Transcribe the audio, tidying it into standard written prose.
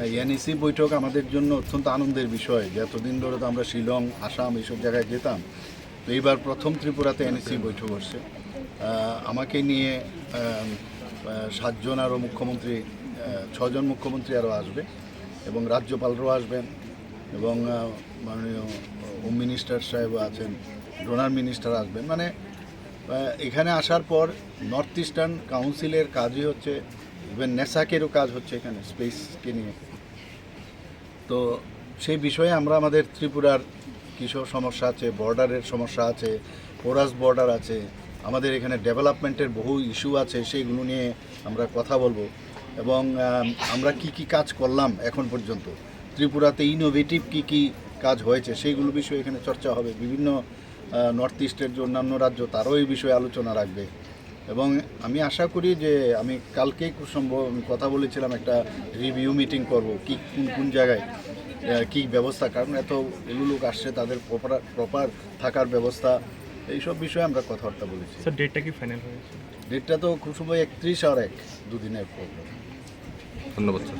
NEC বৈঠক আমাদের জন্য অত্যন্ত আনন্দের বিষয়। যে এতদিন ধরে তো আমরা শিলং, আসাম এইসব জায়গায় যেতাম, তো এইবার প্রথম ত্রিপুরাতে এনইসি বৈঠক হচ্ছে। আমাকে নিয়ে 7জন আরও মুখ্যমন্ত্রী, 6জন মুখ্যমন্ত্রী আরও আসবে এবং রাজ্যপালরাও আসবেন এবং মাননীয় হোম মিনিস্টার সাহেবও আছেন, ডোনার মিনিস্টার আসবেন। মানে এখানে আসার পর নর্থ ইস্টার্ন কাউন্সিলের কাজই হচ্ছে, ইভেন নেসাকেরও কাজ হচ্ছে এখানে স্পেসকে নিয়ে। তো সেই বিষয়ে আমরা আমাদের ত্রিপুরার কিছু সমস্যা আছে, বর্ডারের সমস্যা আছে, পোরাস বর্ডার আছে, আমাদের এখানে ডেভেলপমেন্টের বহু ইস্যু আছে, সেইগুলো নিয়ে আমরা কথা বলবো। এবং আমরা কি কি কাজ করলাম এখন পর্যন্ত, ত্রিপুরাতে ইনোভেটিভ কি কি কাজ হয়েছে সেইগুলো বিষয়ে এখানে চর্চা হবে। বিভিন্ন নর্থ ইস্টের যে অন্যান্য রাজ্য তারাও এই বিষয়ে আলোচনা রাখবে। এবং আমি আশা করি যে আমি কালকেই খুব সম্ভব আমি কথা বলেছিলাম একটা রিভিউ মিটিং করব, কি কোন কোন জায়গায় কী ব্যবস্থা, কারণ এত লোক আসছে, তাদের প্রপার থাকার ব্যবস্থা, এইসব বিষয়ে আমরা কথাবার্তা বলেছি। স্যার ডেটটা কি ফাইনাল হয়েছে? ডেটটা তো খুব সময় 31 আর 1 দুদিনের প্রোগ্রাম। ধন্যবাদ স্যার।